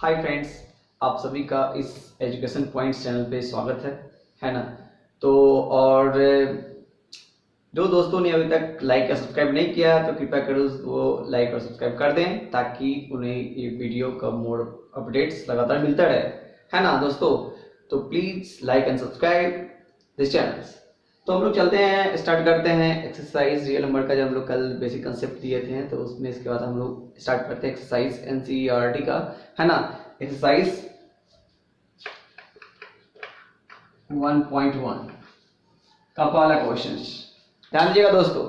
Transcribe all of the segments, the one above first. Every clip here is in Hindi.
हाय फ्रेंड्स, आप सभी का इस एजुकेशन पॉइंट्स चैनल पे स्वागत है ना। तो और जो दोस्तों ने अभी तक लाइक या सब्सक्राइब नहीं किया तो कृपया करो वो लाइक और सब्सक्राइब कर दें ताकि उन्हें ये वीडियो का मोर अपडेट्स लगातार मिलता रहे, है ना दोस्तों। तो please like and subscribe this channel. तो हम लोग चलते हैं, स्टार्ट करते हैं एक्सरसाइज रियल नंबर का। जब हम लोग कल बेसिक कंसेप्ट दिए थे तो उसमें इसके बाद हम लोग स्टार्ट करते हैं एक्सरसाइज एनसीईआरटी का, है ना। एक्सरसाइज 1.1 का पहला क्वेश्चन ध्यान दीजिएगा दोस्तों।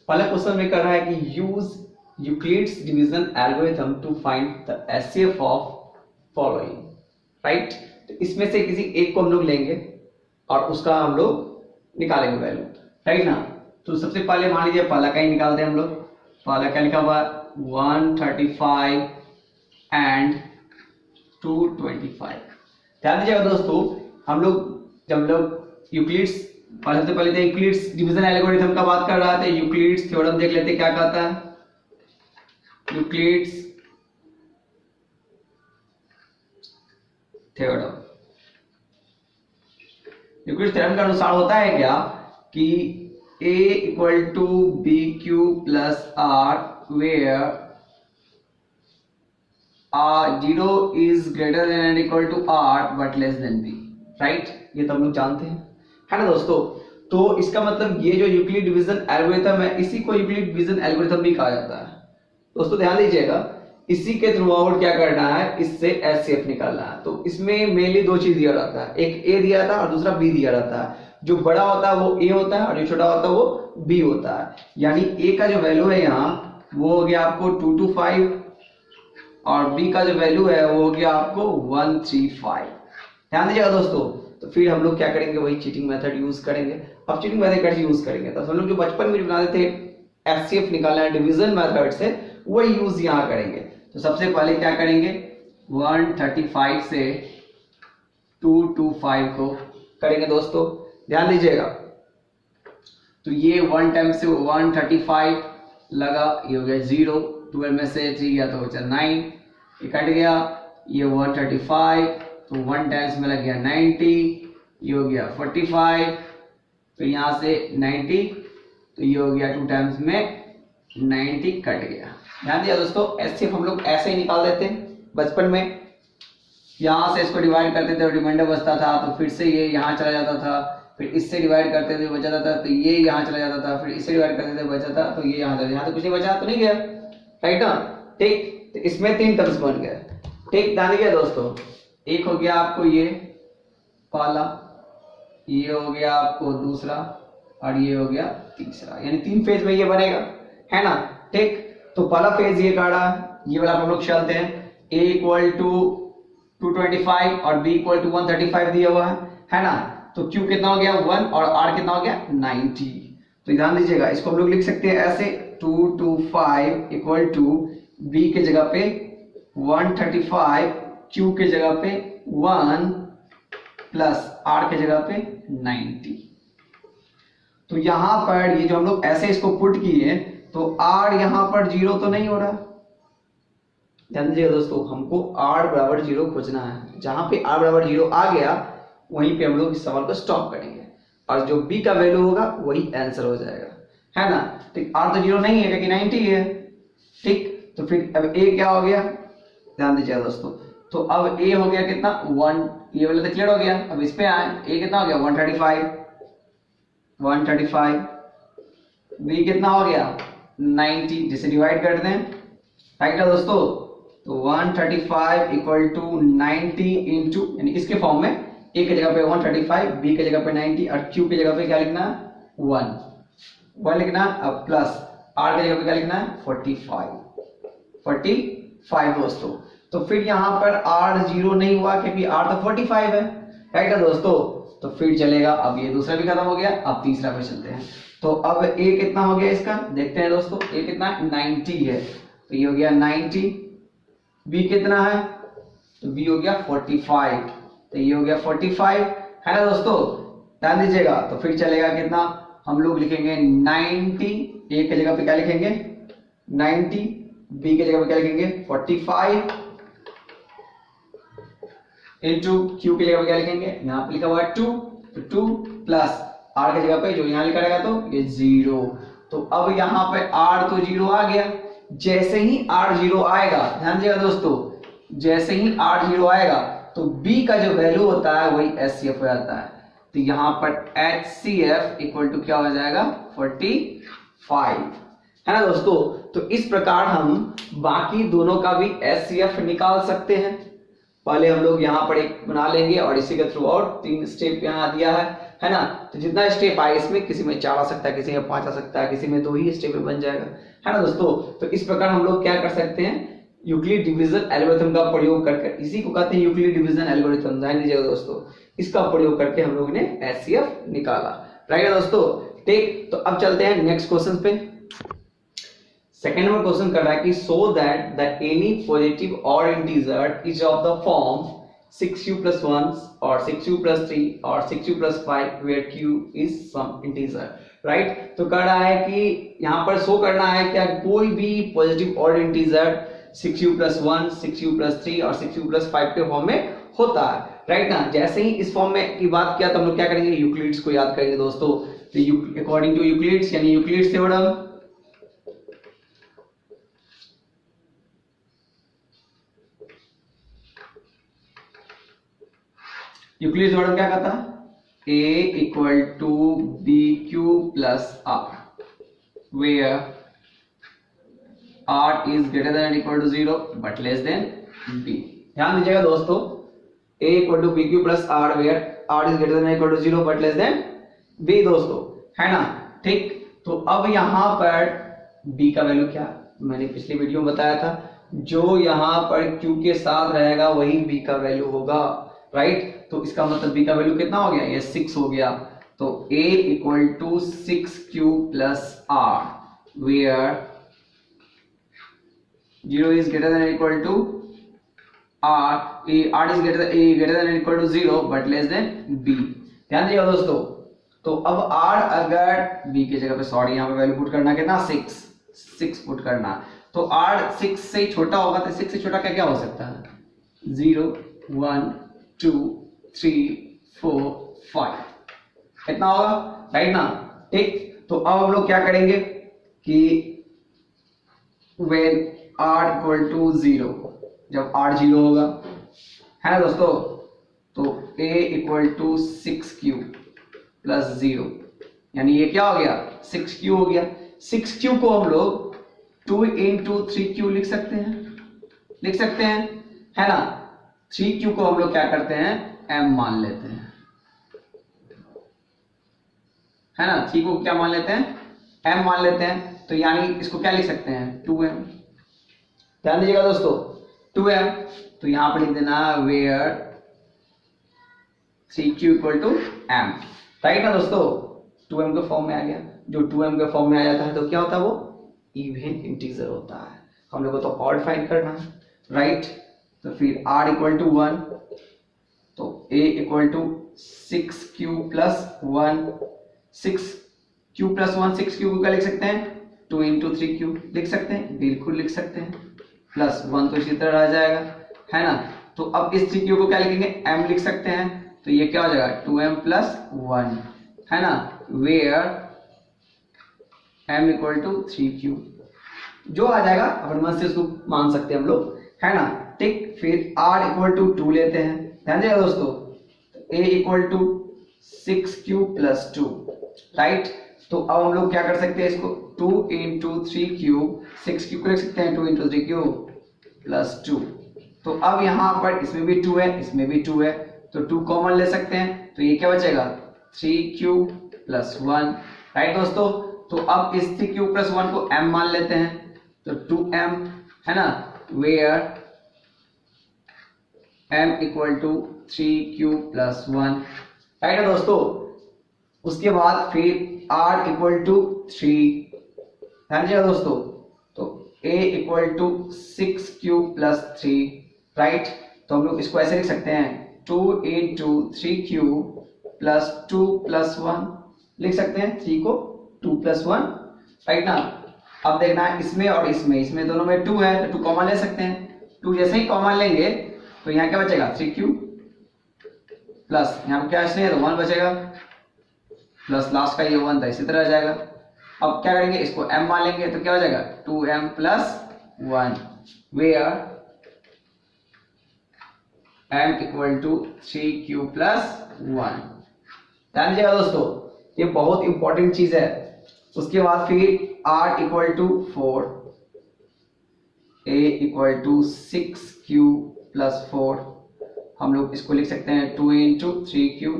पहला क्वेश्चन में कर रहा है कि use Euclid's division algorithm to find the HCF of following, right. तो इसमें से किसी एक को हम लोग लेंगे और उसका हम लोग निकालेंगे वैल्यू, राइट ना। तो सबसे पहले मान लीजिए पहला का ही निकालते हैं हम लोग। पहला क्या लिखा हुआ 135 एंड 225। ध्यान दीजिएगा दोस्तों, हम लोग जब लोग यूक्लिड्स सबसे पहले यूक्लिड्स डिवीजन एल्गोरिथम का बात कर रहा था। यूक्लिड्स थ्योरम देख लेते क्या कहता है। यूक्लिड्स थ्योरम, यूक्लिड्स थ्योरम के अनुसार होता है क्या कि a equal to b q plus r where zero is greater than and equal to r but less than b, right. ये तो हम लोग जानते हैं, है ना दोस्तों। तो इसका मतलब ये जो यूक्लिड डिवीजन एल्गोरिथम है इसी को यूक्लिड डिवीजन एल्गोरिथम भी कहा जाता है दोस्तों। ध्यान दीजिएगा, इसी के थ्रू आउट क्या करना है, इससे एचसीएफ निकालना है। तो इसमें मेनली दो चीज दिया रहता है, एक ए दिया रहता है और दूसरा बी दिया रहता है। जो बड़ा होता है वो ए होता है और जो छोटा होता है वो बी होता है। यानी ए का जो वैल्यू है यहाँ वो हो गया आपको 225 और बी का जो वैल्यू है वो हो गया आपको 135। ध्यान दीजिएगा दोस्तों। तो फिर हम लोग क्या करेंगे, वही चीटिंग मेथड यूज करेंगे। अब चीटिंग मेथड कैसे यूज करेंगे, तो हम लोग जो बचपन में बनाते थे एचसीएफ निकालना डिवीजन मेथड से, वही यूज यहाँ करेंगे। तो सबसे पहले क्या करेंगे, 135 से 225 को करेंगे दोस्तों। ध्यान दीजिएगा, तो ये 1 टाइम से 135 लगा, ये हो गया 0, 12 में से 3 गया तो हो गया 9, ये कट गया। ये 135 तो 1 टाइम्स में लग गया 90, ये हो गया 45, फिर यहाँ से 90 तो ये हो गया 2 टाइम्स में 90 कट गया। ध्यान दिया दोस्तों, एचसीएफ हम लोग ऐसे ही निकाल देते हैं बचपन में। यहाँ से इसको डिवाइड करते थे और रिमाइंडर बचता था, तो फिर से ये यहाँ चला जाता था, फिर इससे डिवाइड करते थे बच जाता था, तो ये यहाँ चला जाता था, फिर इससे डिवाइड करते थे बचा था, तो ये यहाँ चला, यहाँ तो कुछ नहीं बचा तो नहीं गया, राइट ना। ठीक, तो इसमें 3 टर्म्स बन गए। ठीक, ध्यान दिया दोस्तों, एक हो गया आपको ये पहला, ये हो गया आपको दूसरा और ये हो गया तीसरा, यानी 3 फेज में ये बनेगा, है ना। ठीक, तो पहला फेज ये काढ़ा, ये वाला हम लोग चलते हैं। a इक्वल टू 225 और b इक्वल टू 135 दिया हुआ है ना। तो q कितना हो गया 1 और r कितना हो गया 90। तो ध्यान दीजिएगा, इसको हम लोग लिख सकते हैं ऐसे 225 इक्वल टू b के जगह पे 135, q के जगह पे 1 प्लस r के जगह पे 90। तो यहां पर ये जो हम लोग ऐसे इसको पुट किए तो r यहां पर 0 तो नहीं हो रहा। ध्यान दीजिएगा दोस्तों, हमको r बराबर 0 खोजना है। जहां पे r बराबर 0 आ गया वहीं पे हम लोग इस सवाल को स्टॉप करेंगे और जो b का वैल्यू होगा वही आंसर हो जाएगा, है ना। ठीक, r तो 0 नहीं है क्योंकि 90 है। ठीक, तो फिर अब a क्या हो गया, ध्यान दीजिएगा दोस्तों। तो अब a हो गया कितना 1, ये वाला तो क्लियर हो गया। अब इस पे आए, a कितना हो गया 135, b कितना हो गया 90, जिसे डिवाइड कर दें, राइट है दोस्तों। तो 135 इक्वल टू 90 इंटू, यानी इसके फॉर्म में a की जगह पे 135, b की जगह पे 90 और q की जगह पे क्या लिखना है 1 लिखना। अब प्लस r की जगह पे क्या लिखना है 45 दोस्तों। तो फिर यहाँ पर r 0 नहीं हुआ क्योंकि r तो 45 है, राइट है दोस्तों। तो फिर चलेगा, अब ये दूसरा भी खत्म हो गया, अब तीसरा पे चलते हैं। तो अब a कितना हो गया इसका, देखते हैं दोस्तों। a कितना 90 है, तो ये हो गया 90। b कितना है, तो b हो गया 45, तो ये हो गया 45, है ना दोस्तों। ध्यान दीजिएगा, तो फिर चलेगा कितना, हम लोग लिखेंगे 90, a की जगह पे क्या लिखेंगे 90, बी की जगह पे क्या लिखेंगे 45 इंटू क्यू की जगह पे क्या लिखेंगे, यहाँ पे लिखा हुआ है 2, तो 2 प्लस आर की जगह पे जो यहाँ लिखा रहेगा तो ये 0। तो अब यहाँ पे आर तो 0 आ गया। जैसे ही आर 0 आएगा, ध्यान दीजिएगा दोस्तों, जैसे ही आर 0 आएगा तो बी का जो वैल्यू होता है वही एचसीएफ हो जाता है। तो यहाँ पर एचसीएफ इक्वल टू क्या हो जाएगा 45, है ना दोस्तों। तो इस प्रकार हम बाकी दोनों का भी एचसीएफ निकाल सकते हैं। पहले हम लोग यहाँ पर एक बना लेंगे और इसी के थ्रू और 3 स्टेप यहाँ दिया है ना। तो जितना स्टेप आए इसमें, किसी में 4 आ सकता है, किसी में 5 आ सकता है, किसी में 2 ही स्टेप में बन जाएगा, है ना दोस्तों। तो इस प्रकार हम लोग क्या कर सकते हैं, यूक्लिड डिवीजन एल्गोरिथम का प्रयोग करके, इसी को कहते हैं यूक्लिड डिवीजन एल्गोरिथम, ध्यान दीजिएगा दोस्तों। इसका प्रयोग करके हम लोग ने एचसीएफ निकाला, राइट है दोस्तों। ठीक, तो अब चलते हैं नेक्स्ट क्वेश्चन पे। सेकेंड नंबर क्वेश्चन कर रहा है कि so that the any positive और integer is of the form 6u plus 1 or 6u plus 3 or 6u plus 5 where q is some integer, right. तो कर रहा है कि यहाँ पर शो करना है क्या कोई भी पॉजिटिव और integer 6u plus 1, 6u plus 3 और 6u plus 5 के फॉर्म में होता है, राइट ना। जैसे ही इस फॉर्म में की बात किया तो हम लोग क्या करेंगे, यूक्लिड्स को याद करेंगे दोस्तों। तो अकॉर्डिंग टू यूक्लिड्स यानी यूक्लिड्स थ्योरम, यूक्लिड थ्योरम क्या कहता है, a equal to b q plus r where r is greater than equal to 0 but less than b। ध्यान दीजिएगा दोस्तों, a equal to b q plus r where r is greater than equal to 0 but less than b दोस्तों, है ना। ठीक, तो अब यहां पर b का वैल्यू क्या, मैंने पिछली वीडियो में बताया था, जो यहां पर q के साथ रहेगा वही b का वैल्यू होगा, राइट। तो इसका मतलब b का वैल्यू कितना हो गया, ये 6 हो गया। तो a equal to 6q plus r where 0 is greater than equal to r is greater than equal to 0 but less than b। ध्यान दीजिएगा दोस्तों, तो अब r अगर b की जगह पे, सॉरी यहाँ पे वैल्यू पुट करना कितना 6 पुट करना, तो r 6 से छोटा होगा, तो 6 से छोटा क्या क्या हो सकता है, 0 1 2 3 4 5, कितना होगा, राइट ना। ठीक, तो अब हम लोग क्या करेंगे कि when r इक्वल टू 0, जब r 0 होगा, है ना दोस्तों, तो a equal to 6q plus 0, यानी ये क्या हो गया 6q हो गया। 6q को हम लोग 2 इंटू 3q लिख सकते हैं, है ना। 3q को हम लोग क्या करते हैं, m मान लेते हैं, है ना। 3 को क्या मान लेते हैं, m मान लेते हैं, तो यानी इसको क्या लिख सकते हैं 2m। ध्यान दीजिएगा दोस्तों, 2m, तो यहां पर लिख देना where 3q equal to m, right ना दोस्तों। 2m के फॉर्म में आ गया, जो 2m के फॉर्म में आ जाता है तो क्या होता है, वो इवन इंटीजर होता है। हम लोग को तो ऑड फाइंड करना है, राइट। तो फिर r इक्वल टू 1, तो a equal to 6q plus 1, 6q plus 1, 6q को क्या लिख सकते हैं 2 इंटू 3q लिख सकते हैं, बिल्कुल लिख सकते हैं, प्लस 1 तो इसी तरह आ जाएगा, है ना। तो अब इस 3q को क्या लिखेंगे, m लिख सकते हैं, तो ये क्या हो जाएगा 2m प्लस 1, है ना, where m equal to 3q, जो आ जाएगा अपन मन से उसको मान सकते हैं हम लोग, है ना। ठीक, फिर r इक्वल टू 2 लेते हैं, ध्यान दीजिएगा दोस्तों, a equal to 6q plus 2, right. तो अब हम लोग क्या कर सकते हैं, इसको 2 इंटू 3q, 6q को लिख सकते हैं 2 इंटू 3q प्लस 2। तो अब यहाँ पर इसमें भी 2 है, इसमें भी 2 है, तो 2 कॉमन ले सकते हैं, तो ये क्या बचेगा 3q प्लस 1, राइट दोस्तों। तो अब इस 3q प्लस 1 को m मान लेते हैं, तो 2m, है ना, where m equal to 3q plus 1, right है दोस्तों। उसके बाद फिर r इक्वल टू 3, ध्यान दीजिएगा दोस्तों, तो a equal to 6q plus 3, right. तो हम लोग इसको ऐसे लिख सकते हैं 2 इंटू 3q प्लस 2 प्लस 1 लिख सकते हैं, 3 को 2 प्लस 1, राइट ना। अब देखना है इसमें और इसमें दोनों में 2 है तो 2 कॉमन ले सकते हैं। 2 जैसे ही कॉमन लेंगे तो यहाँ क्या बचेगा 3q प्लस यहाँ पे क्या नहीं है तो 1 बचेगा प्लस लास्ट का ये 1 था इसी तरह आ जाएगा। अब क्या करेंगे इसको m मान लेंगे तो क्या हो जाएगा 2m plus 1 where m equal to 3q plus 1। ध्यान दीजिएगा दोस्तों ये बहुत इंपॉर्टेंट चीज है। उसके बाद फिर r equal to 4 a equal to 6q plus 4 हम लोग इसको लिख सकते हैं 2 इंटू 3q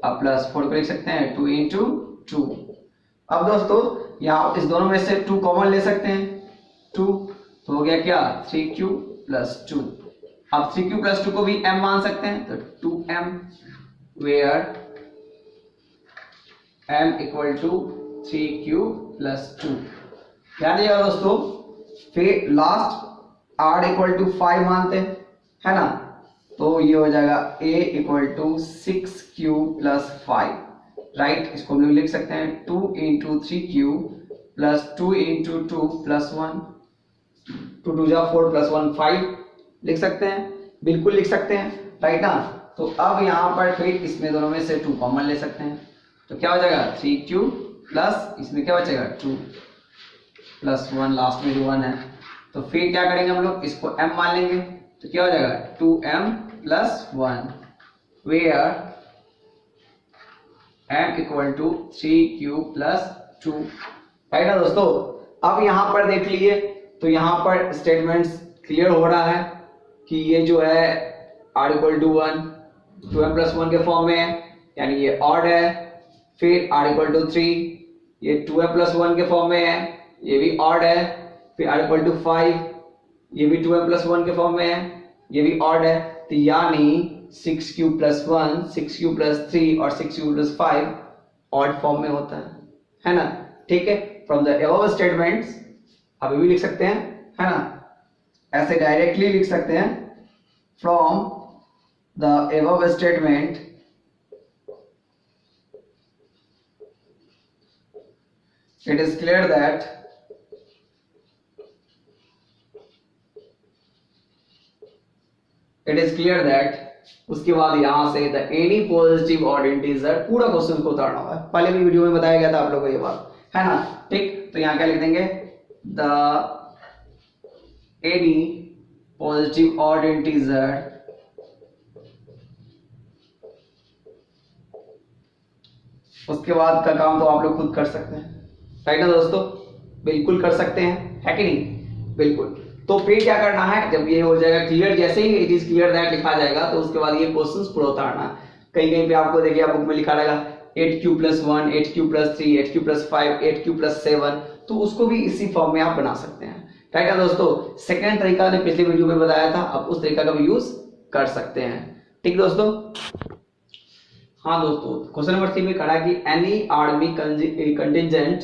अब प्लस 4 को लिख सकते हैं 2 इंटू 2। अब दोस्तों यहाँ इस दोनों में से 2 कॉमन ले सकते हैं 2 तो हो गया क्या 3q प्लस 2। अब 3q प्लस 2 को भी m मान सकते हैं तो 2m where m equal to 3q plus 2। ध्यान दीजिएगा दोस्तों फिर लास्ट r इक्वल टू 5 मानते हैं है ना तो ये हो जाएगा a equal to 6q plus 5 right. इसको हम लोग लिख सकते हैं 2 into 3q plus 2 into 2 plus 1 2 2 जा 4 प्लस 1 5 लिख सकते हैं बिल्कुल लिख सकते हैं राइट ना। तो अब यहाँ पर फिर इसमें दोनों में से 2 कॉमन ले सकते हैं तो क्या हो जाएगा 3q प्लस इसमें क्या बचेगा 2 प्लस 1 लास्ट में जो 1 है तो फिर क्या करेंगे हम लोग इसको m मान लेंगे तो क्या हो जाएगा 2m plus 1 where m equal to 3q plus 2 right ना दोस्तों। अब यहाँ पर देख लीजिए तो यहाँ पर स्टेटमेंट्स क्लियर हो रहा है कि ये जो है r equal to 1 2m plus 1 के फॉर्म में है यानी ये ऑड है। फिर r इक्वल टू 3 ये 2m प्लस 1 के फॉर्म में है ये भी ऑड है। फिर r इक्वल टू 5 ये भी 2m प्लस 1 के फॉर्म में है ये भी ऑड है। तो यानी 6q प्लस 1 6q प्लस 3 और 6q प्लस 5 ऑड फॉर्म में होता है ना ठीक है। फ्रॉम द अबव स्टेटमेंट्स अभी भी लिख सकते हैं है ना ऐसे डायरेक्टली लिख सकते हैं from the above statement it is clear that उसके बाद यहां से the any positive odd integer पूरा क्वेश्चन को उतारना होगा। पहले भी वीडियो में बताया गया था आप लोगों को ये बात है ना ठीक। तो यहां क्या लिख देंगे the any positive odd integer उसके बाद का काम तो आप लोग खुद कर सकते हैं राइट ना दोस्तों बिल्कुल कर सकते हैं है कि नहीं बिल्कुल। तो फिर क्या करना है जब ये हो जाएगा क्लियर जैसे ही इट इज क्लियर दैट लिखा जाएगा तो उसके बाद ये क्वेश्चंस पूरा उतारना। कहीं कहीं पे आपको देखिए बुक में लिखा रहेगा 8q plus 1 8q plus 3 8q plus 5 8q plus 7 तो उसको भी इसी फॉर्म में आप बना सकते हैं राइट है दोस्तों। सेकेंड तरीका ने पिछले वीडियो में बताया था अब उस तरीका का भी यूज कर सकते हैं ठीक दोस्तों। हाँ दोस्तों क्वेश्चन नंबर 3 में कहा कि any army contingent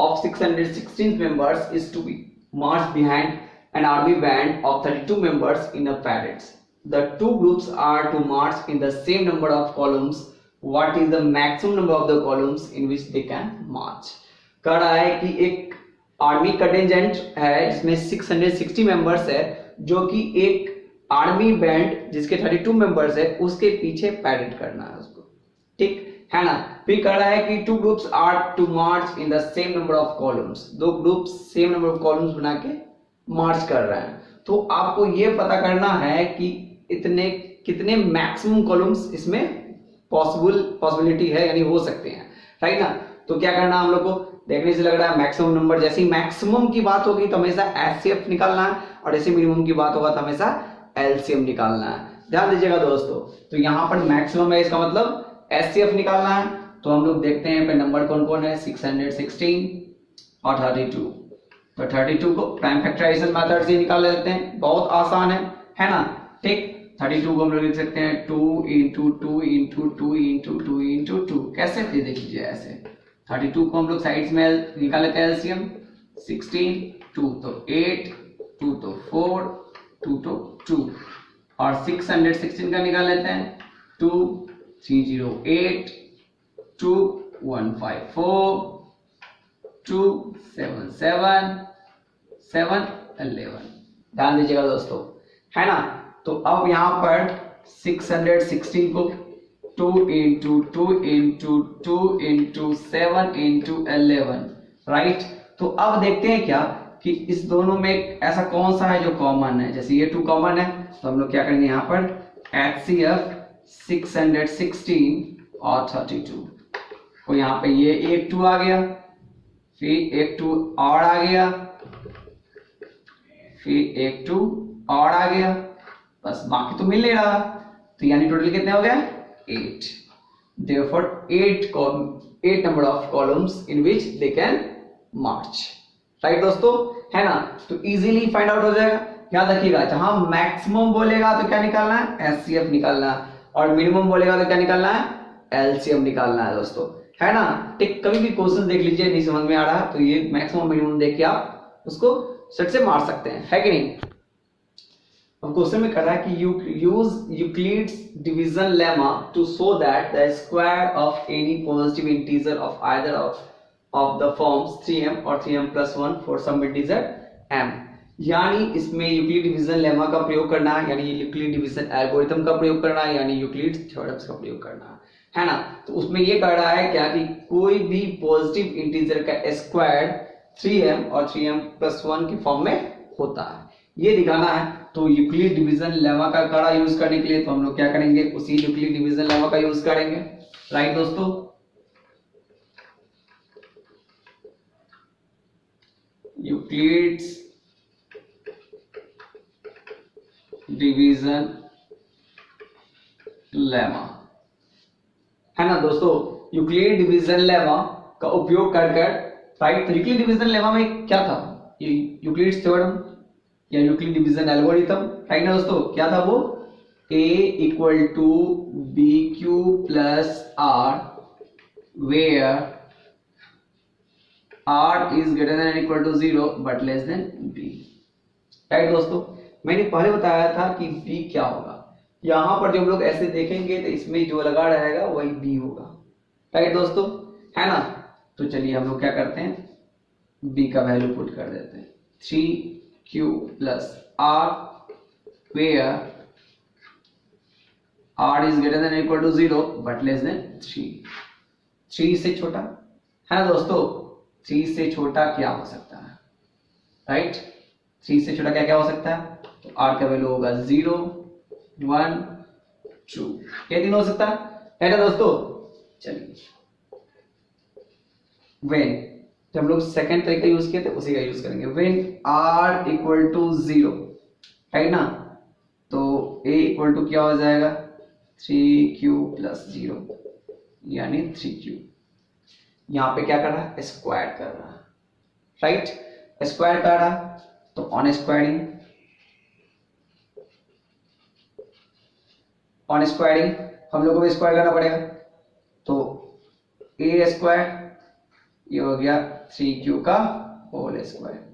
of 616 members is to be marched behind an army band of 32 members in a parade. The two groups are to march in the same number of columns. What is the maximum number of the columns in which they can march? कह रहा है कि एक आर्मी कंटिजेंट है जिसमें 660 मेंबर्स है जो कि एक आर्मी बैंड जिसके 32 मेंबर्स है उसके पीछे पैरेड करना है उसको ठीक है ना। फिर कह रहा है कि two groups are to march in the same number of columns दो groups same number of columns बना के मार्च कर रहे हैं। तो आपको ये पता करना है कि इतने कितने मैक्सिमम कॉलम्स इसमें पॉसिबिलिटी है यानी हो सकते हैं राइट ना। तो क्या करना हम लोग को देखने से लग रहा है मैक्सिमम नंबर जैसे ही मैक्सिमम की बात होगी तो हमेशा एचसीएफ निकालना है और जैसे मिनिमम की बात होगा तो हमेशा एलसीएम निकालना है। ध्यान दीजिएगा दोस्तों तो यहाँ पर मैक्सिमम है इसका मतलब एचसीएफ निकालना है। तो हम लोग देखते हैं नंबर कौन कौन है 616 और 32 तो 32 को प्राइम फैक्टराइजेशन मेथड से निकाल लेते हैं बहुत आसान है ना ठीक। 32 को हम लोग लिख सकते हैं 2 इंटू 2 इंटू 2 इंटू 2 इंटू 2 कैसे दे देखिए ऐसे 32 को हम लोग साइड्स में निकाल लेते हैं एलसीएम 16 2 तो 8 2 तो 4 2 तो 2 और 616 का निकाल लेते हैं 2 308 2 154 2 7 7 7 11। ध्यान दीजिएगा दोस्तों, है ना। तो अब यहाँ पर 616 को 2 into 2 into 2 into 7 into 11, right. तो अब देखते हैं क्या कि इस दोनों में ऐसा कौन सा है जो कॉमन है। जैसे ये 2 कॉमन है तो हम लोग क्या करेंगे, यहाँ पर HCF 616 और 32, तो यहाँ पे ये एक 2 आ गया, फिर एक 2 और आ गया, फिर एक 2 और आ गया, बस बाकी तो मिल नहीं रहा। तो यानी टोटल कितने हो गए, 8। Therefore 8 number of columns in which they can march, right दोस्तों, है ना। तो इजीली फाइंड आउट हो जाएगा। याद रखिएगा, जहां मैक्सिमम बोलेगा तो क्या निकालना है, HCF निकालना है, और मिनिमम बोलेगा तो क्या निकालना है, LCM निकालना है दोस्तों, है ना। ठीक, कभी भी क्वेश्चन देख लीजिए, नहीं समझ में आ रहा तो ये मैक्सिमम मिनिमम देख के आप उसको सट से मार सकते हैं, है कि नहीं। अब क्वेश्चन में कह रहा है कि you use Euclid's division lemma to show that the square of any positive integer of either of the forms 3m और 3m+1 for some integer m। यानी इसमें यूक्लिड डिवीजन लेमा का प्रयोग करना है, यानी यूक्लिड डिवीजन एल्गोरिथम का प्रयोग करना है, यानी यूक्लिड थ्योरम्स का प्रयोग करना है ना। तो उसमें ये कह रहा है क्या कि कोई भी पॉजिटिव इंटीजर का स्क्वायर 3m और 3m+1 के फॉर्म में होता है, ये दिखाना है। तो यूक्लिड डिवीजन लेमा का कड़ा यूज करने के लिए तो हम लोग क्या करेंगे, उसी यूक्लिड डिवीजन लेमा का यूज करेंगे, राइट दोस्तों। यूक्लिड्स डिवीजन लेमा, है ना दोस्तों। यूक्लिड डिवीजन लेमा का उपयोग कर राइट। तो यूक्लिड डिवीजन लेमा में क्या था, यूक्लिड्स थ्योरम या यूक्लिड डिवीजन एल्गोरिथम, राइट ना दोस्तों। क्या था वो, A equal to BQ plus R where R is greater than equal to 0 but less than B, right दोस्तों। मैंने पहले बताया था कि B क्या होगा, यहां पर जो हम लोग ऐसे देखेंगे तो इसमें जो लगा रहेगा वही B होगा, राइट दोस्तों, है ना। तो चलिए हम लोग क्या करते हैं, B का वैल्यू पुट कर देते हैं 3Q plus R where R is greater than or equal to 0 but less than 3। 3 से छोटा, है ना दोस्तों। 3 से छोटा क्या हो सकता है, राइट। 3 से छोटा क्या क्या हो सकता है, तो R का वैल्यू होगा 0 1 2, ये तीन हो सकता है ना दोस्तों। चलिए when, जब हम लोग सेकेंड तरीका यूज किए थे उसी का यूज करेंगे। when R equal to 0, right ना। तो A इक्वल टू क्या हो जाएगा, 3Q प्लस 0 यानी 3Q। यहां पे क्या कर रहा है, स्क्वायर कर रहा है, राइट, स्क्वायर कर रहा है। तो ऑन स्क्वायरिंग हम लोगों को स्क्वायर करना पड़ेगा। तो A स्क्वायर, ये हो गया 3Q का होल स्क्वायर।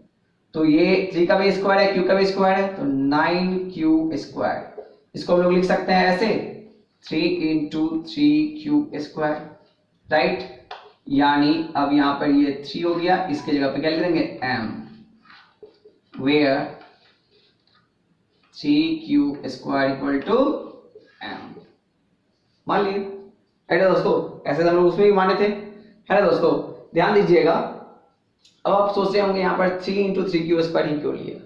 तो ये 3 का भी स्क्वायर है, Q का भी स्क्वायर है, तो 9Q स्क्वायर। इसको हम लोग लिख सकते हैं ऐसे 3 इंटू 3Q स्क्वायर, राइट। यानी अब यहां पर ये 3 हो गया, इसके जगह पे क्या लिख देंगे M, where 3Q square equal to M, मान लिए, है ना दोस्तों। ऐसे तो हम लोग उसमें भी माने थे, है ना दोस्तों। ध्यान दीजिएगा, अब आप सोच रहे होंगे यहाँ पर 3 इंटू 3Q स्क्वायर ही क्यों लिया,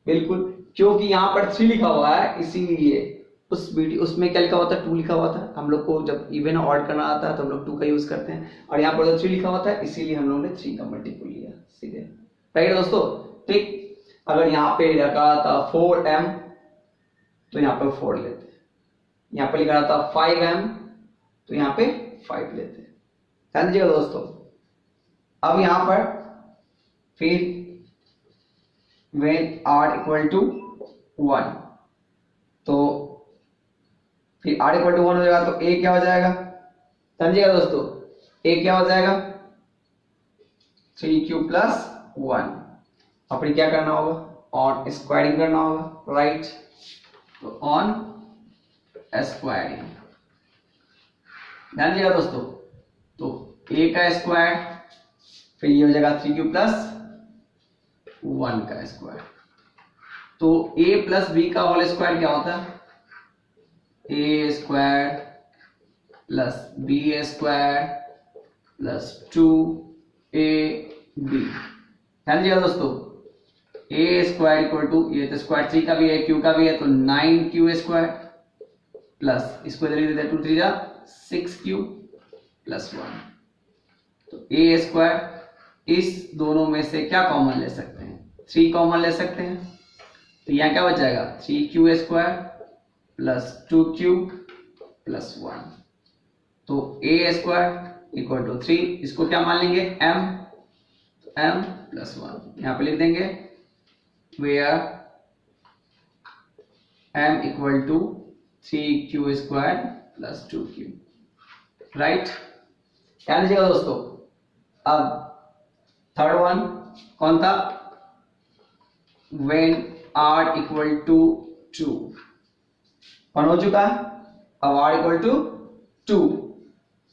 बिल्कुल क्योंकि यहाँ पर 3 लिखा हुआ है, इसीलिए उस वीडियो उसमें क्या लिखा हुआ था, 2 लिखा हुआ था। हम लोग को जब इवन ऑड करना आता है तो हम लोग 2 का यूज करते हैं, और यहाँ पर तो 3 लिखा हुआ था, इसीलिए हम लोगों ने 3 का मल्टीपल लिया सीधे, राइट दोस्तों। ठीक, अगर यहाँ पे रखा था 4M तो यहाँ पे 4 लेते हैं, यहाँ पे लिखा था 5M तो यहाँ पे 5 लेते हैं, ध्यान दीजिएगा दोस्तों। अब यहां पर फिर when R इक्वल टू 1, तो फिर R इक्वल टू 1 हो जाएगा, तो A क्या हो जाएगा, समझिएगा दोस्तों। A क्या हो जाएगा 3Q प्लस 1, और फिर क्या करना होगा, ऑन स्क्वायरिंग करना होगा, राइट। तो ऑन स्क्वायरिंग, ध्यान दीजिएगा दोस्तों। तो A का स्क्वायर फिर ये हो जाएगा 3q प्लस 1 का स्क्वायर। तो a प्लस बी का होल स्क्वायर क्या होता है? A square plus B square plus 2ab। ध्यान दीजिएगा दोस्तों, ए स्क्वायर इक्वल टू, ये तो स्क्वायर 3 का भी है, क्यू का भी है, तो 9q स्क्वायर प्लस इसको इधर लिख देते हैं 2 3 जा 6q प्लस 1। तो ए स्क्वायर, इस दोनों में से क्या कॉमन ले सकते हैं? 3 कॉमन ले सकते हैं, तो यहाँ क्या बच जाएगा? 3q square plus 2q plus 1। तो ए स्क्वायर इक्वल टू 3, इसको क्या मान लेंगे? m plus 1। यहाँ पे लिख देंगे where m equal to 3q square plus 2q, right. क्या लीजिएगा दोस्तों? अब थर्ड वन कौन था? when r इक्वल टू 2, कौन हो चुका है? अब r इक्वल टू 2,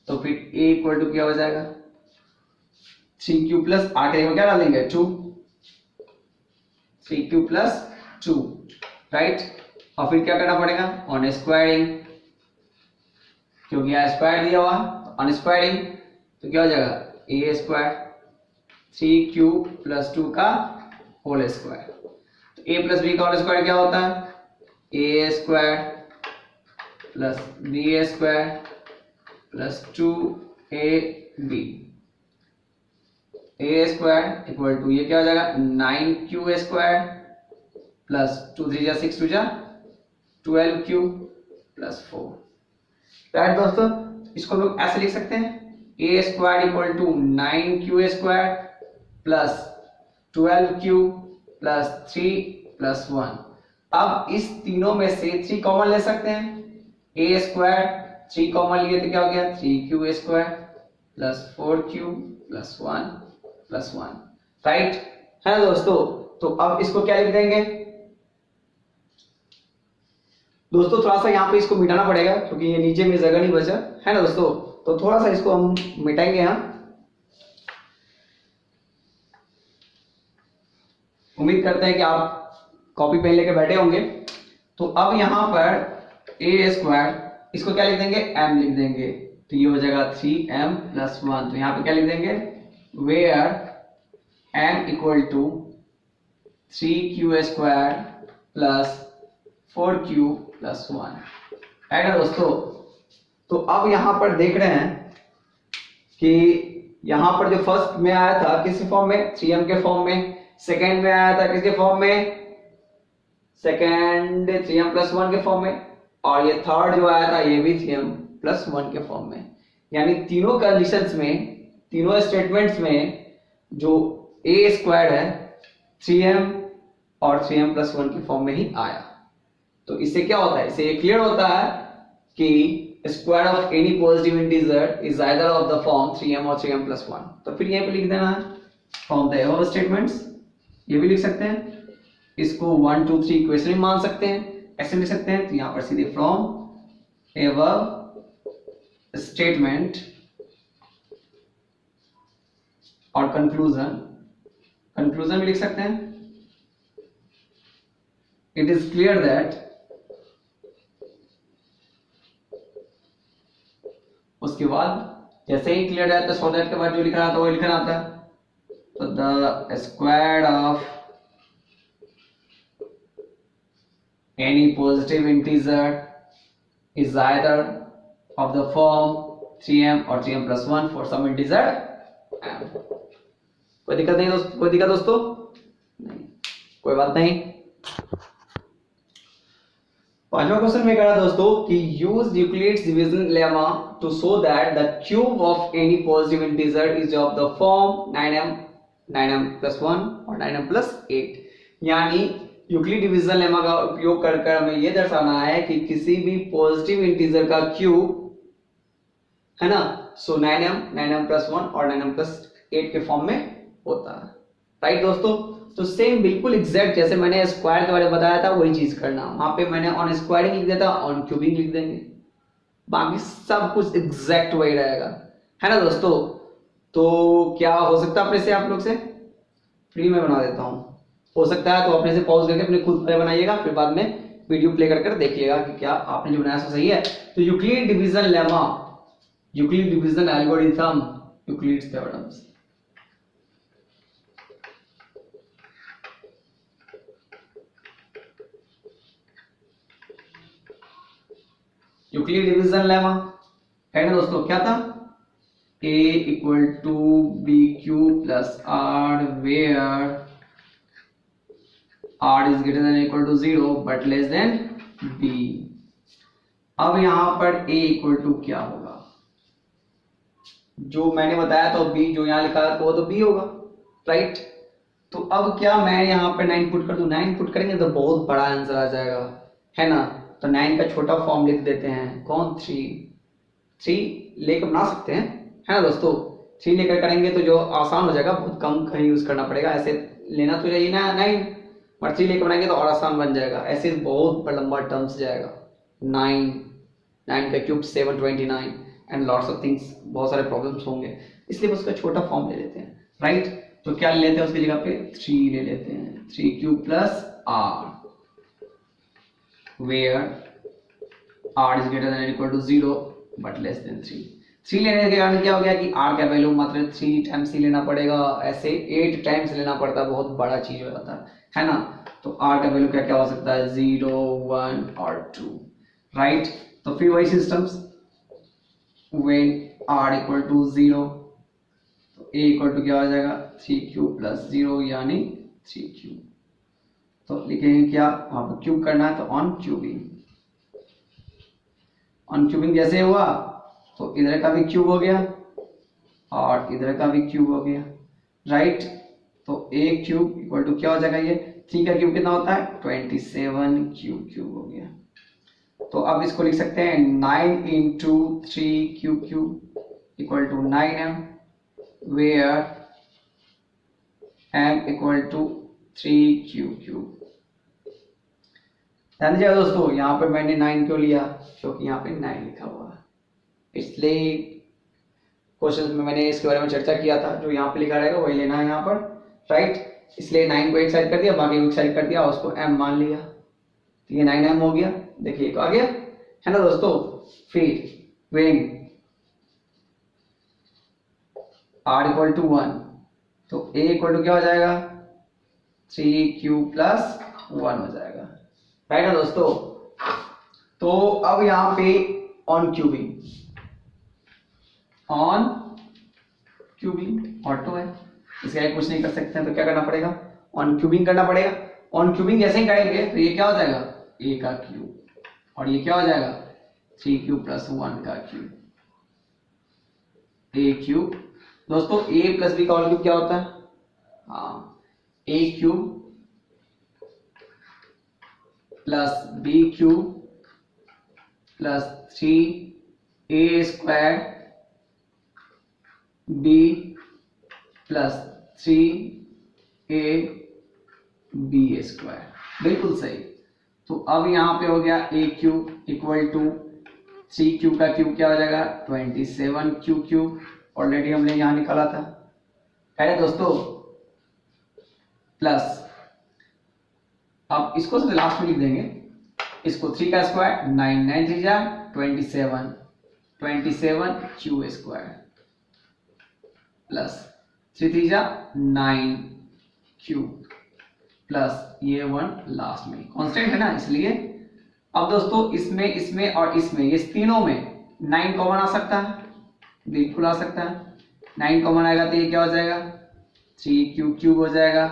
तो फिर a इक्वल टू क्या हो जाएगा? 3q प्लस r के क्या डालेंगे? 2, 3q प्लस 2, राइट। और फिर क्या करना पड़ेगा? ऑन स्क्वायरिंग, क्योंकि यहाँ स्क्वायर दिया हुआ है, ऑन स्क्वायरिंग तो क्या हो जाएगा? ए स्क्वायर 3q प्लस 2 का होल स्क्वायर। तो a प्लस बी का होल स्क्वायर क्या होता है? A square plus B square plus 2ab। A square equal to, ये क्या हो जाएगा? 9q स्क्वायर प्लस 2 3 जा 6 2 जा 12q प्लस 4, राइट दोस्तों। इसको लोग ऐसे लिख सकते हैं, A square equal to 9q square plus 12q plus 3 plus 1। अब इस तीनों में से 3 कॉमन ले सकते हैं। ए स्क्वायर 3 कॉमन लिए तो क्या हो गया? 3q square plus 4q plus 1 plus 1, right है ना दोस्तों। तो अब इसको क्या लिख देंगे दोस्तों? थोड़ा सा यहाँ पे इसको मिटाना पड़ेगा, क्योंकि ये नीचे में जगह नहीं बचा है ना दोस्तों। तो थोड़ा सा इसको हम मिटाएंगे यहाँ। उम्मीद करते हैं कि आप कॉपी पेन लेके बैठे होंगे। तो अब यहाँ पर ए स्क्वायर, इसको क्या लिख देंगे? m लिख देंगे, तो ये हो जाएगा 3m प्लस 1। तो यहाँ पे क्या लिख देंगे? Where m equal to 3q square plus 4q plus 1, है ना दोस्तों। तो अब यहाँ पर देख रहे हैं कि यहाँ पर जो फर्स्ट में आया था किस फॉर्म में? 3m के फॉर्म में। सेकेंड में आया था किसके फॉर्म में? सेकेंड 3m प्लस 1 के फॉर्म में। और ये थर्ड जो आया था ये भी 3m प्लस 1 के फॉर्म में। यानी तीनों कंडीशंस में, तीनों स्टेटमेंट्स में जो ए स्क्वायर है 3m और 3m प्लस 1 के फॉर्म में ही आया। तो इससे क्या होता है? इससे ये क्लियर होता है कि square of any positive integer is either of the form 3m और 3m प्लस 1। तो फिर यहीं पे लिख देना है फ्रॉम द अबव स्टेटमेंट्स। ये भी लिख सकते हैं, इसको 1 2 3 इक्वेशन भी मान सकते हैं, ऐसे लिख सकते हैं। तो यहाँ पर सीधे फ्रॉम अबव स्टेटमेंट और कंक्लूजन भी लिख सकते हैं। इट इज क्लियर दैट, उसके बाद जैसे ही क्लियर है तो सो दैट के बाद जो लिखना आता है वो लिखना आता है। तो the square of any positive integer is either of the form 3m और 3m plus 1 for some integer m। कोई दिक्कत नहीं दोस्तों? कोई दिक्कत दोस्तों? नहीं, कोई बात नहीं। पांचवा क्वेश्चन में कह रहा दोस्तों कि use Euclid's division lemma to show that the cube of any positive integer is of the form 9m plus 1 और 9m प्लस 8। यानी यूक्लिड डिवीजन लेमा का उपयोग कर हमें यह दर्शाना है कि किसी भी पॉजिटिव इंटीजर का क्यूब है ना, सो 9m प्लस 1 और 9m प्लस 8 के फॉर्म में होता है, राइट दोस्तों। तो सेम बिल्कुल एग्जैक्ट जैसे मैंने स्क्वायर के बारे में बताया था वही चीज करना। वहां पे मैंने ऑन स्क्वायरिंग लिख दिया था, ऑन क्यूबिंग लिख देंगे, बाकी सब कुछ एग्जैक्ट वही रहेगा, है ना दोस्तों। तो क्या हो सकता है अपने से, आप लोग से फ्री में बना देता हूँ, हो सकता है तो अपने से पॉज करके अपने खुद पे बनाइएगा, फिर बाद में वीडियो प्ले कर कर देखिएगा कि क्या आपने जो बनाया सही है। तो Euclid division lemma, Euclid division algorithm, Euclid's theorems. Euclid division lemma है ना दोस्तों, क्या था, a equal to b q plus r where r is greater than equal to 0 but less than b। अब यहां पर a इक्वल टू क्या होगा, जो मैंने बताया तो b जो यहां लिखा है तो वो तो b होगा, राइट। तो अब क्या मैं यहाँ पर 9 पुट कर दूं, 9 पुट करेंगे तो बहुत बड़ा आंसर आ जाएगा, है ना। तो 9 का छोटा फॉर्म लिख देते हैं, कौन, 3 लेकर बना सकते हैं, है ना दोस्तों। 3 लेकर करेंगे तो जो आसान हो जाएगा, बहुत कम कहीं यूज करना पड़ेगा, ऐसे लेना तो चाहिए ना 9, पर 3 लेकर बनाएंगे तो और आसान बन जाएगा, ऐसे बहुत लंबा टर्म्स जाएगा। 9 का cube 729 and lots of things, बहुत सारे प्रॉब्लम्स होंगे, इसलिए उसका छोटा फॉर्म ले लेते हैं, राइट। तो क्या ले लेते हैं उसकी जगह पे 3 ले लेते हैं, 3 cube plus r where r is greater than equal to 0 but less than 3 लेने के कारण क्या हो गया कि r का वैल्यू मात्र 3 टाइम्स ही लेना पड़ेगा, ऐसे 8 टाइम्स लेना पड़ता है, बहुत बड़ा चीज हो जाता है ना। तो r का वैल्यू क्या क्या हो सकता है, 0 1 और 2, राइट। तो फिर वही systems, when r equal to 0 तो a इक्वल टू क्या हो जाएगा 3 क्यूब प्लस 0 यानी 3 क्यूब। तो लिखेंगे क्या, वहां पर क्यूब करना है तो ऑन क्यूबिंग, ऑन क्यूबिंग जैसे हुआ तो इधर का भी क्यूब हो गया और इधर का भी क्यूब हो गया, राइट। तो a क्यूब इक्वल टू क्या हो जाएगा, ये 3 का क्यूब कितना होता है 27 क्यूब हो गया। तो अब इसको लिख सकते हैं 9 into 3 cube equal to 9m where m equal to 3 cube. ध्यान दीजिएगा दोस्तों, यहाँ पे मैंने 9 क्यों लिया, क्योंकि यहाँ पे 9 लिखा हुआ है, इसलिए क्वेश्चन में मैंने इसके बारे में चर्चा किया था, जो यहाँ पे लिखा रहेगा वही लेना है यहाँ पर, राइट। इसलिए 9 को एक साइड कर दिया, बाकी को एक साइड कर दिया, उसको m मान लिया, तो ये 9m हो गया, देखिए तो आ गया, है ना दोस्तों। फिर व्हेन r इक्वल टू 1 तो a इक्वल टू क्या हो जाएगा 3 क्यूब प्लस 1 हो जाएगा, राइट ना दोस्तों। तो अब यहाँ पे ऑन क्यूबिंग ऑटो है, इसका कुछ नहीं कर सकते हैं, तो क्या करना पड़ेगा, ऑन क्यूबिंग करना पड़ेगा। ऑन क्यूबिंग जैसे ही करेंगे तो ये क्या हो जाएगा a का क्यूब और ये क्या हो जाएगा 3 क्यूब प्लस 1 का क्यूब, a क्यूब। दोस्तों a प्लस b का होल क्यूब क्या होता है, हाँ a cube plus b cube plus 3a square b plus 3a b square, बिल्कुल सही। तो अब यहाँ पे हो गया a cube equal to 3 cube का क्यूब क्या हो जाएगा 27 क्यूब, ऑलरेडी हमने यहाँ निकाला था, है दोस्तों। प्लस अब इसको सबसे लास्ट में लिख देंगे, इसको 3 का स्क्वायर 9 9 3 जा 27 क्यू स्क्वायर प्लस 3 3 जा 9 क्यूब प्लस ये 1 लास्ट में कांस्टेंट है ना, इसलिए अब दोस्तों इसमें और इसमें ये तीनों में 9 कॉमन आ सकता है, बिल्कुल आ सकता है। 9 कॉमन आएगा तो ये क्या हो जाएगा 3 क्यूब हो जाएगा,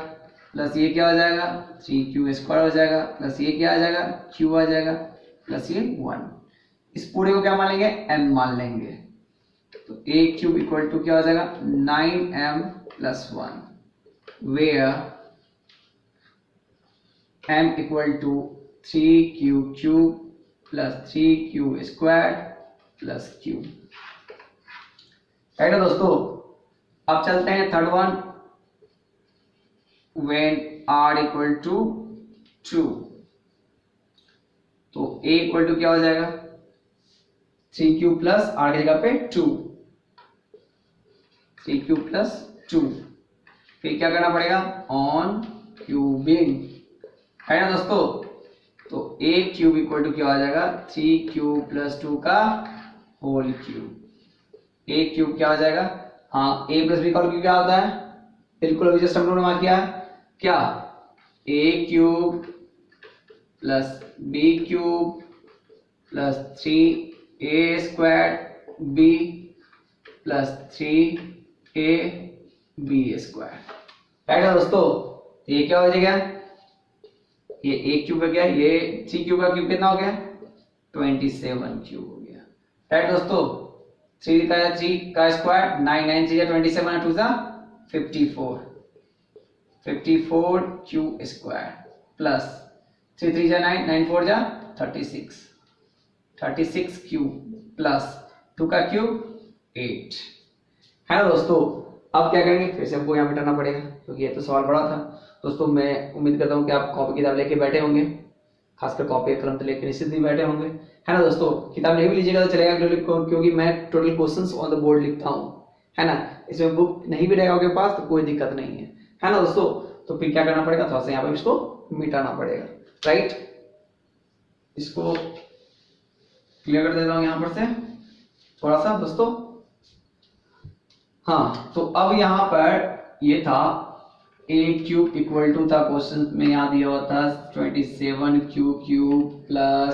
प्लस ये क्या हो जाएगा 3 क्यू स्क्वायर हो जाएगा, प्लस ये क्या आ जाएगा क्यू आ जाएगा, प्लस ये 1। इस पूरे को क्या मान लेंगे m मान लेंगे, तो a क्यूब इक्वल टू क्या हो जाएगा 9m plus 1 where m equal to 3 cube plus 3 q square plus q, right है दोस्तों। अब चलते हैं third one, when r equal टू 2 तो a इक्वल टू क्या हो जाएगा 3 क्यूब प्लस r की जगह पे 2, 3 क्यूब प्लस 2, फिर क्या करना पड़ेगा ऑन क्यूबिंग, है ना दोस्तों। तो a क्यूब इक्वल टू क्या आ जाएगा 3 क्यूब प्लस 2 का होल क्यूब। a क्यूब क्या आ जाएगा, हाँ a प्लस बी का होल क्यूब क्या होता है, बिल्कुल अभी जस्ट हम लोगों ने मार्क किया है क्या, a cube plus b cube plus 3a square b plus 3ab square, right है दोस्तों। ये क्या हो जाएगा, ये a क्यूब है क्या, ये 3 क्यूब का क्यूब कितना हो गया 27 क्यूब हो गया, राइट दोस्तों। 3 का स्क्वायर 9, 9 3 27 और 2 54, 54 cube square plus 3 3 9, 9 4 36, 36 cube plus 2 का क्यूब 8, है ना दोस्तों। अब क्या करेंगे, फिर से हमको यहाँ मिटाना पड़ेगा क्योंकि ये तो सवाल बड़ा था दोस्तों। मैं उम्मीद करता हूँ कि आप कॉपी किताब लेके बैठे होंगे, खासकर कॉपी कलम तो लेके निश्चित ही बैठे होंगे, है ना दोस्तों। किताब नहीं भी लीजिएगा तो चलेगा क्योंकि मैं total questions on the board लिखता हूँ, है ना। इसमें बुक नहीं भी रहेगा आपके पास तो कोई दिक्कत नहीं है ना दोस्तों। तो फिर क्या करना पड़ेगा, थोड़ा सा यहाँ पे इसको मिटाना पड़ेगा, राइट। इसको क्लियर कर देता हूँ यहाँ पर से थोड़ा सा दोस्तों। हाँ तो अब यहाँ पर ये था a क्यूब इक्वल टू था, क्वेश्चन में यहाँ दिया हुआ था 27 cube plus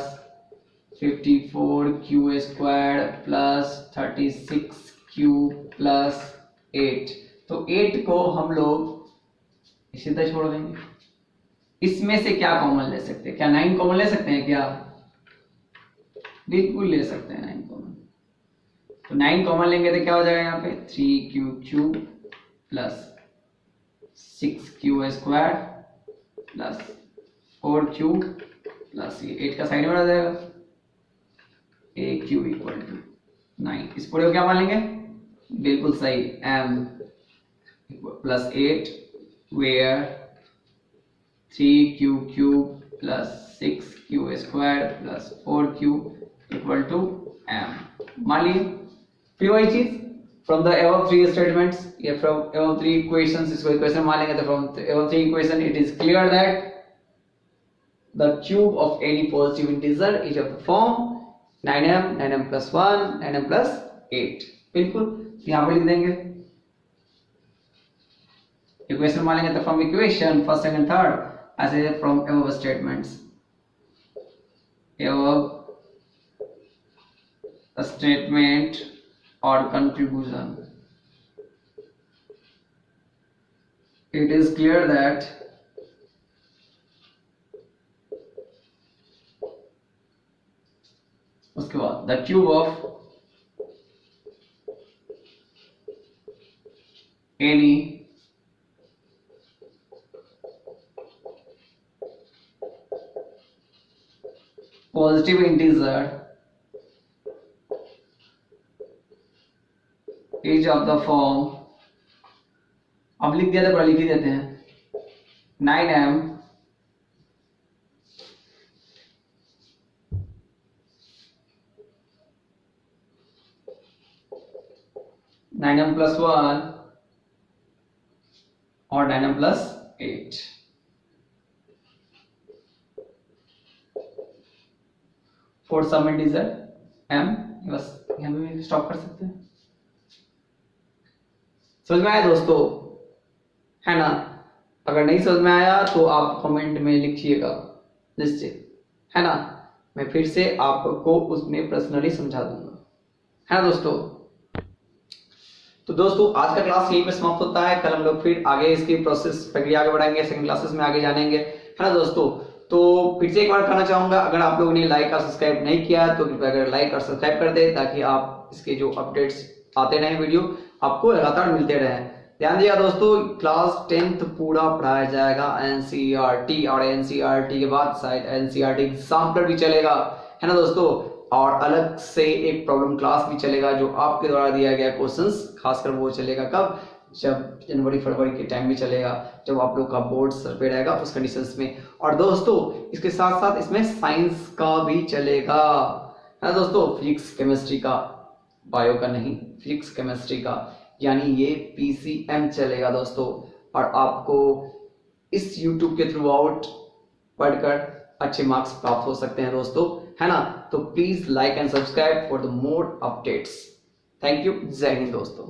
54 Q square plus 36 cube plus 8। तो 8 को हम लोग सीधा छोड़ देंगे, इसमें से क्या कॉमन ले सकते हैं, क्या 9 कॉमन ले सकते हैं क्या, बिल्कुल ले सकते हैं 9 कॉमन। तो 9 कॉमन लेंगे तो क्या हो जाएगा यहाँ पे 3 cube plus 6 q square plus 4 cube plus ये 8 का साइड में आ जाएगा a क्यूब इक्वल टू 9। इस पूरे को क्या मान लेंगे, बिल्कुल सही m plus 8 where 3 cube plus 6 q square plus 4 cube equal to m मान लिए। फिर वही चीज from the above 3 statements, yeah, from above 3 equations, इसको इक्वेशन मान लेंगे तो from above 3 equation it is clear that the cube of any positive integer is of the form 9m, 9m plus 1, 9m plus 8। बिल्कुल यहाँ पे लिख देंगे इक्वेशन मान लेंगे तो from equation first, second, third, ऐसे from above statements, above statement or contribution, it is clear that उसके बाद the cube of any positive integer is of the form, अब लिख दिया था, लिख ही देते हैं 9m 9m plus 1 और 9m plus 8। For some integer m, बस यहाँ पे स्टॉप कर सकते हैं। समझ में आया दोस्तों, है ना। अगर नहीं समझ में आया तो आप कमेंट में लिखिएगा निश्चित, है ना। मैं फिर से आपको उसमें पर्सनली समझा दूंगा, है ना दोस्तों। तो दोस्तों आज का क्लास यहीं पे समाप्त होता है। कल हम लोग फिर आगे इसकी प्रोसेस प्रक्रिया आगे बढ़ाएंगे, सेकंड क्लासेस में आगे जानेंगे, है ना दोस्तों। तो फिर से एक बार कहना चाहूंगा, अगर आप लोगों ने लाइक और सब्सक्राइब नहीं किया तो कृपया अगर लाइक और सब्सक्राइब कर दे, ताकि आप इसके जो अपडेट्स आते रहे वीडियो आपको लगातार मिलते रहे। ध्यान दिया दोस्तों, क्लास 10th पूरा पढ़ाया जाएगा एनसीईआरटी, और एनसीईआरटी के बाद शायद एनसीईआरटी एग्जाम्पलर भी चलेगा, है ना दोस्तों। और अलग से एक प्रॉब्लम क्लास भी चलेगा जो आपके द्वारा दिया गया क्वेश्चंस, खासकर वो चलेगा कब, जब जनवरी फरवरी के टाइम में चलेगा, जब आप लोग का बोर्ड सर पे रहेगा उस कंडीशंस में। और दोस्तों इसके साथ साथ इसमें साइंस का भी चलेगा, है ना दोस्तों। फिजिक्स केमिस्ट्री का, बायो का नहीं, फिजिक्स केमिस्ट्री का यानी ये PCM चलेगा दोस्तों, और आपको इस YouTube के थ्रू आउट पढ़कर अच्छे मार्क्स प्राप्त हो सकते हैं दोस्तों, है ना। तो please like and subscribe for the more updates. Thank you. जय हिंद दोस्तों।